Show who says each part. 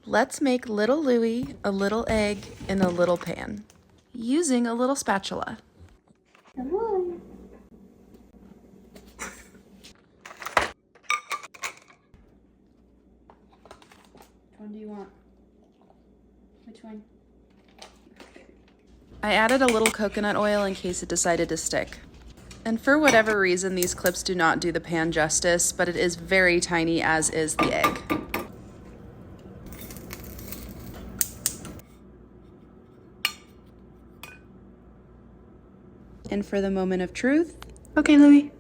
Speaker 1: Let's make little Louie a little egg in a little pan, using a little spatula.
Speaker 2: Come on. Which one do you want? Which one?
Speaker 1: I added a little coconut oil in case it decided to stick. And for whatever reason, these clips do not do the pan justice, but it is very tiny, as is the egg. And for the moment of truth,
Speaker 2: Okay, Louie.